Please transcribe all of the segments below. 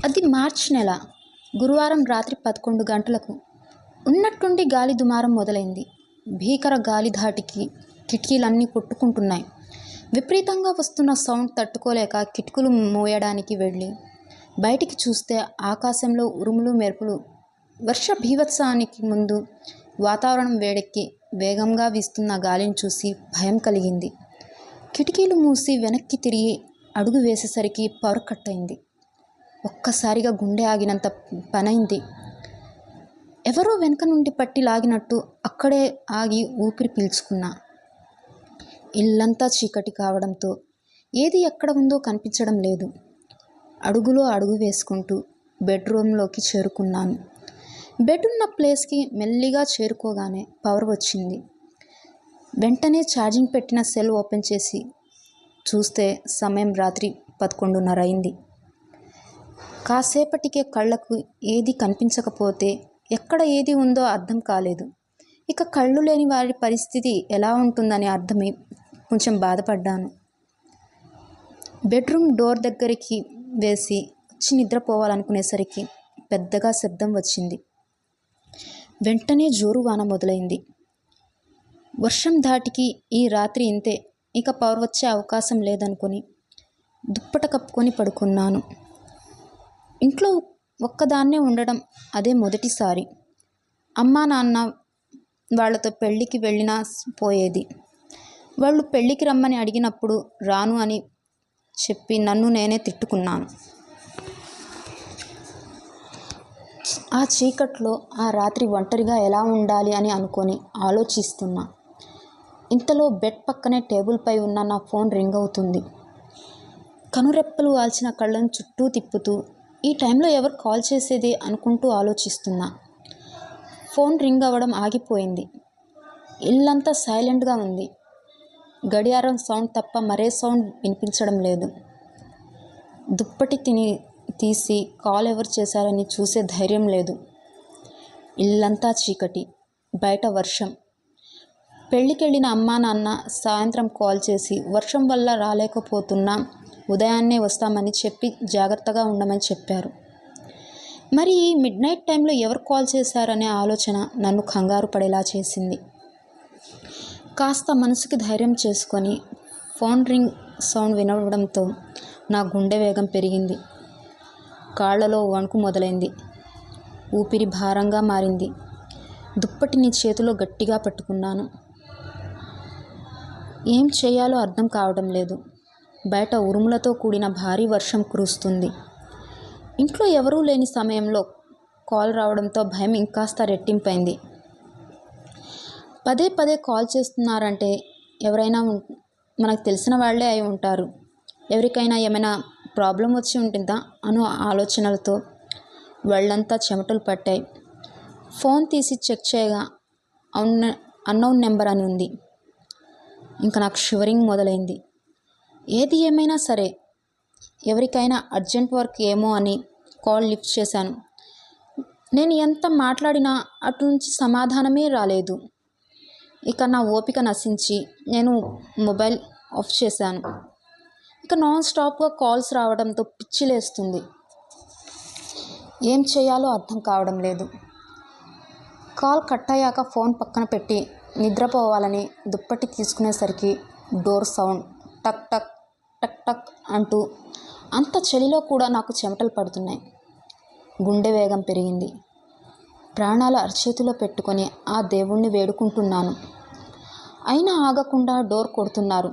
అది మార్చి నెల గురువారం రాత్రి 11 గంటలకు ఉన్నట్టుండి గాలి దుమారం మొదలైంది. భీకర గాలి ధాటికి కిటికీలన్నీ కొట్టుకుంటున్నాయి. విపరీతంగా వస్తున్న సౌండ్ తట్టుకోలేక కిటికీలు మూయడానికి వెళ్ళి బయటికి చూస్తే ఆకాశంలో ఉరుములు మెరుపులు. వర్ష భీభత్సానికి ముందు వాతావరణం వేడెక్కి వేగంగా వీస్తున్న గాలిని చూసి భయం కలిగింది. కిటికీలు మూసి వెనక్కి తిరిగి అడుగు వేసేసరికి పవర్ కట్ అయింది. ఒక్కసారిగా గుండె ఆగినంత పనైంది. ఎవరో వెనక నుండి పట్టి లాగినట్టు అక్కడే ఆగి ఊపిరి పీల్చుకున్నా. ఇల్లంతా చీకటి కావడంతో ఏది ఎక్కడ ఉందో కనిపించడం లేదు. అడుగులో అడుగు వేసుకుంటూ బెడ్రూమ్లోకి చేరుకున్నాను. బెడ్ ఉన్న ప్లేస్కి మెల్లిగా చేరుకోగానే పవర్ వచ్చింది. వెంటనే ఛార్జింగ్ పెట్టిన సెల్ ఓపెన్ చేసి చూస్తే సమయం రాత్రి 11:30 అయింది. కాసేపటికే కళ్ళకు ఏది కనిపించకపోతే ఎక్కడ ఏది ఉందో అర్థం కాలేదు. ఇక కళ్ళు లేని వారి పరిస్థితి ఎలా ఉంటుందని అర్థమై కొంచెం బాధపడ్డాను. బెడ్రూమ్ డోర్ దగ్గరికి వేసి వచ్చి నిద్రపోవాలనుకునేసరికి పెద్దగా శబ్దం వచ్చింది. వెంటనే జోరు వాన మొదలైంది. వర్షం ధాటికి ఈ రాత్రి ఇంతే, ఇక పవర్ వచ్చే అవకాశం లేదనుకొని దుప్పట కప్పుకొని పడుకున్నాను. ఇంట్లో ఒక్కదాన్నే ఉండడం అదే మొదటిసారి. అమ్మా నాన్న వాళ్ళతో పెళ్ళికి వెళ్ళినా పోయేది. వాళ్ళు పెళ్ళికి రమ్మని అడిగినప్పుడు రాను అని చెప్పి నన్ను నేనే తిట్టుకున్నాను. ఆ చీకట్లో ఆ రాత్రి ఒంటరిగా ఎలా ఉండాలి అని అనుకొని ఆలోచిస్తున్నా. ఇంతలో బెడ్ పక్కనే టేబుల్పై ఉన్న నా ఫోన్ రింగ్ అవుతుంది. కనురెప్పలు వాల్చిన కళ్ళను చుట్టూ తిప్పుతూ ఈ టైంలో ఎవరు కాల్ చేసేది అనుకుంటూ ఆలోచిస్తున్నా. ఫోన్ రింగ్ అవ్వడం ఆగిపోయింది. ఇల్లంతా సైలెంట్గా ఉంది. గడియారం సౌండ్ తప్ప మరే సౌండ్ వినిపించడం లేదు. దుప్పటి తీసి కాల్ ఎవరు చేశారని చూసే ధైర్యం లేదు. ఇల్లంతా చీకటి, బయట వర్షం. పెళ్ళికెళ్ళిన అమ్మా నాన్న సాయంత్రం కాల్ చేసి వర్షం వల్ల రాలేకపోతున్నా ఉదయాన్నే వస్తామని చెప్పి జాగ్రత్తగా ఉండమని చెప్పారు. మరి ఈ మిడ్ నైట్ టైంలో ఎవరు కాల్ చేశారనే ఆలోచన నన్ను కంగారు పడేలా చేసింది. కాస్త మనసుకి ధైర్యం చేసుకొని ఫోన్ రింగ్ సౌండ్ వినడంతో నా గుండె వేగం పెరిగింది. కాళ్లలో వణుకు మొదలైంది. ఊపిరి భారంగా మారింది. దుప్పటిని చేతిలో గట్టిగా పట్టుకున్నాను. ఏం చేయాలో అర్థం కావడం లేదు. బయట ఉరుములతో కూడిన భారీ వర్షం కురుస్తుంది. ఇంట్లో ఎవరూ లేని సమయంలో కాల్ రావడంతో భయం ఇంకాస్త రెట్టింపైంది. పదే పదే కాల్ చేస్తున్నారంటే ఎవరైనా మనకు తెలిసిన వాళ్ళే అయి ఉంటారు. ఎవరికైనా ఏమైనా ప్రాబ్లం వచ్చి ఉంటుందా అను ఆలోచనలతో వాళ్ళంతా చెమటలు పట్టాయి. ఫోన్ తీసి చెక్ చేయగా అన్నౌన్ నెంబర్ అని ఉంది. ఇంకా నాకు షివరింగ్ మొదలైంది. ఏది ఏమైనా సరే ఎవరికైనా అర్జెంట్ వర్క్ ఏమో అని కాల్ లిఫ్ట్ చేశాను. నేను ఎంత మాట్లాడినా అటు నుంచి సమాధానమే రాలేదు. ఇక నా ఓపిక నశించి నేను మొబైల్ ఆఫ్ చేశాను. ఇక నాన్ స్టాప్గా కాల్స్ రావడంతో పిచ్చి లేస్తుంది. ఏం చేయాలో అర్థం కావడం లేదు. కాల్ కట్ అయ్యాక ఫోన్ పక్కన పెట్టి నిద్రపోవాలని దుప్పటి తీసుకునేసరికి డోర్ సౌండ్ టక్ టక్ టక్ టక్ అంటూ అంత చలిలో కూడా నాకు చెమటలు పడుతున్నాయి. గుండె వేగం పెరిగింది. ప్రాణాలు అరచేతిలో పెట్టుకొని ఆ దేవుణ్ణి వేడుకుంటున్నాను. అయినా ఆగకుండా డోర్ కొడుతున్నారు.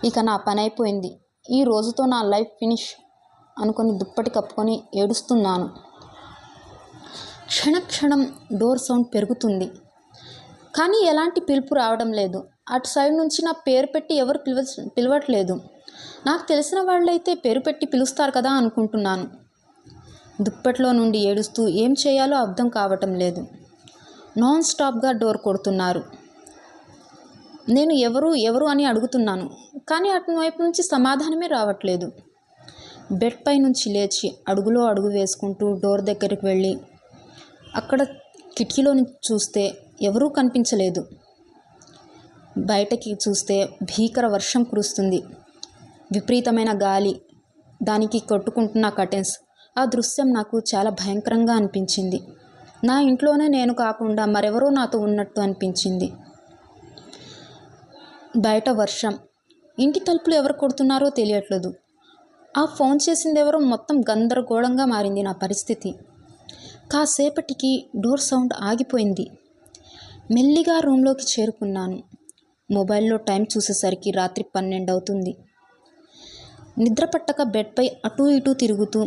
ఇక నా పని అయిపోయింది, ఈ రోజుతో నా లైఫ్ ఫినిష్ అనుకొని దుప్పటి కప్పుకొని ఏడుస్తున్నాను. క్షణక్షణం డోర్ సౌండ్ పెరుగుతుంది. కానీ ఎలాంటి పిలుపు రావడం లేదు. అటు సైడ్ నుంచి నా పేరు పెట్టి ఎవరు పిలవట్లేదు. నాకు తెలిసిన వాళ్ళైతే పేరు పెట్టి పిలుస్తారు కదా అనుకుంటున్నాను. దుప్పట్లో నుండి ఏడుస్తూ ఏం చేయాలో అర్థం కావటం లేదు. నాన్ స్టాప్గా డోర్ కొడుతున్నారు. నేను ఎవరు అని అడుగుతున్నాను, కానీ అటువైపు నుంచి సమాధానమే రావట్లేదు. బెడ్ పై నుంచి లేచి అడుగులో అడుగు వేసుకుంటూ డోర్ దగ్గరికి వెళ్ళి అక్కడ కిటికీలో నుంచి చూస్తే ఎవరూ కనిపించలేదు. బయటకి చూస్తే భీకర వర్షం కురుస్తుంది. విపరీతమైన గాలి, దానికి కొట్టుకుంటున్న కర్టెన్స్, ఆ దృశ్యం నాకు చాలా భయంకరంగా అనిపించింది. నా ఇంట్లోనే నేను కాకుండా మరెవరో నాతో ఉన్నట్టు అనిపించింది. బయట వర్షం. ఇంటి తలుపులు ఎవరు కొడుతున్నారో తెలియట్లేదు. ఆ ఫోన్ చేసిందెవరో మొత్తం గందరగోళంగా మారింది నా పరిస్థితి. కాసేపటికి డోర్ సౌండ్ ఆగిపోయింది. మెల్లిగా రూమ్లోకి చేరుకున్నాను. మొబైల్లో టైం చూసేసరికి రాత్రి 12 అవుతుంది. నిద్ర పట్టక బెడ్పై అటూ ఇటూ తిరుగుతూ,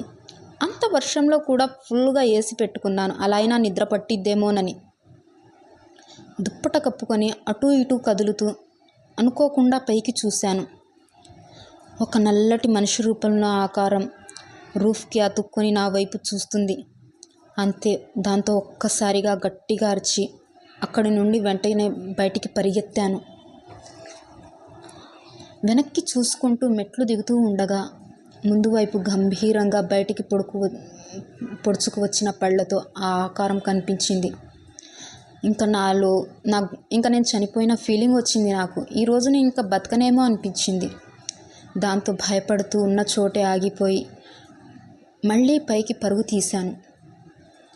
అంత వర్షంలో కూడా ఫుల్గా ఏసీ పెట్టుకున్నాను. అలా అయినా నిద్ర పట్టిద్దేమోనని దుప్పట కప్పుకొని అటూ ఇటూ కదులుతూ అనుకోకుండా పైకి చూశాను. ఒక నల్లటి మనిషి రూపంలో ఆకారం రూఫ్కి అతుక్కొని నా వైపు చూస్తుంది. అంతే. దాంతో ఒక్కసారిగా గట్టిగా అరిచి అక్కడి నుండి వెంటనే బయటికి పరిగెత్తాను. వెనక్కి చూసుకుంటూ మెట్లు దిగుతూ ఉండగా ముందు వైపు గంభీరంగా బయటికి పొడుచుకు వచ్చిన పళ్ళతో ఆ ఆకారం కనిపించింది. ఇంకా నేను చనిపోయిన ఫీలింగ్ వచ్చింది నాకు. ఈ రోజున ఇంకా బతకనేమో అనిపించింది. దాంతో భయపడుతూ ఉన్న చోటే ఆగిపోయి మళ్ళీ పైకి పరుగు తీశాను.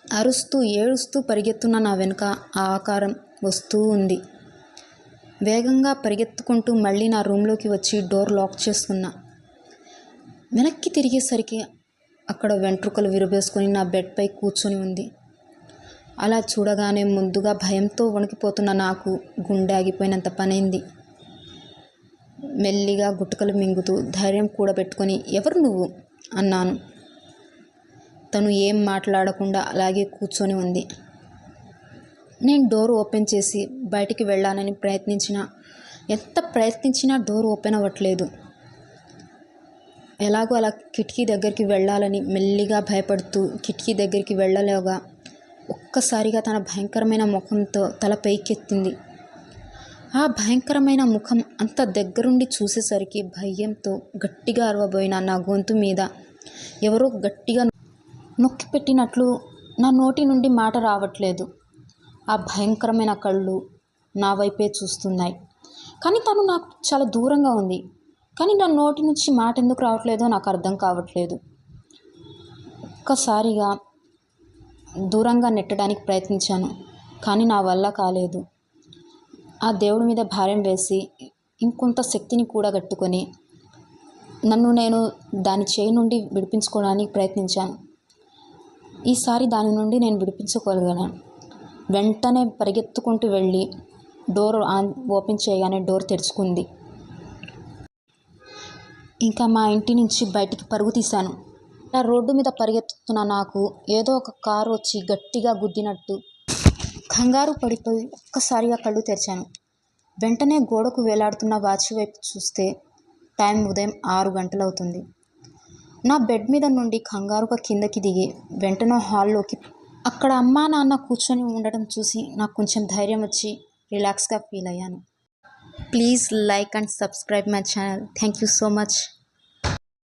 అరుస్తూ ఏడుస్తూ పరిగెత్తున్న నా వెనుక ఆ ఆకారం వస్తూ ఉంది. వేగంగా పరిగెత్తుకుంటూ మళ్ళీ నా రూమ్లోకి వచ్చి డోర్ లాక్ చేసుకున్నా. వెనక్కి తిరిగేసరికి అక్కడ వెంట్రుకలు విరబేసుకొని నా బెడ్పై కూర్చొని ఉంది. అలా చూడగానే ముందుగా భయంతో వణికిపోతున్న నాకు గుండె ఆగిపోయినంత పనైంది. మెల్లిగా గుటకలు మింగుతూ ధైర్యం కూడబెట్టుకొని, "ఎవరు నువ్వు?" అన్నాను. తను ఏం మాట్లాడకుండా అలాగే కూర్చొని ఉంది. నేను డోర్ ఓపెన్ చేసి బయటికి వెళ్ళాలని ఎంత ప్రయత్నించినా డోర్ ఓపెన్ అవ్వట్లేదు. ఎలాగో అలా కిటికీ దగ్గరికి వెళ్ళాలని మెల్లిగా భయపడుతూ కిటికీ దగ్గరికి వెళ్ళలేగా ఒక్కసారిగా తన భయంకరమైన ముఖంతో తల పైకెత్తింది. ఆ భయంకరమైన ముఖం అంత దగ్గరుండి చూసేసరికి భయంతో గట్టిగా అరవబోయిన నా గొంతు మీద ఎవరో గట్టిగా నొక్కిపెట్టినట్లు నా నోటి నుండి మాట రావట్లేదు. ఆ భయంకరమైన కళ్ళు నా వైపే చూస్తున్నాయి. కానీ తను నాకు చాలా దూరంగా ఉంది. కానీ నా నోటి నుంచి మాట ఎందుకు రావట్లేదో నాకు అర్థం కావట్లేదు. ఒక్కసారిగా దూరంగా నెట్టడానికి ప్రయత్నించాను. కానీ నా వల్ల కాలేదు. ఆ దేవుడి మీద భారం వేసి ఇంకొంత శక్తిని కూడా గట్టుకొని నన్ను నేను దాని చేయి నుండి విడిపించుకోవడానికి ప్రయత్నించాను. ఈసారి దాని నుండి నేను విడిపించుకోగలిగాను. వెంటనే పరిగెత్తుకుంటూ వెళ్ళి డోర్ ఓపెన్ చేయగానే డోర్ తెరుచుకుంది. ఇంకా మా ఇంటి నుంచి బయటికి పరుగు తీశాను. నా రోడ్డు మీద పరిగెత్తుతున్న నాకు ఏదో ఒక కారు వచ్చి గట్టిగా గుద్దినట్టు కంగారు పడిపోయి ఒక్కసారిగా కళ్ళు తెరిచాను. వెంటనే గోడకు వేలాడుతున్న వాచ్ వైపు చూస్తే టైం ఉదయం 6 గంటలవుతుంది. నా బెడ్ మీద నుండి కంగారుగా కిందకి దిగి వెంటనే హాల్లోకి అక్కడ అమ్మా నాన్న కూర్చొని ఉండడం చూసి నాకు కొంచెం ధైర్యం వచ్చి రిలాక్స్గా ఫీల్ అయ్యాను. Please like and subscribe my channel. Thank you so much.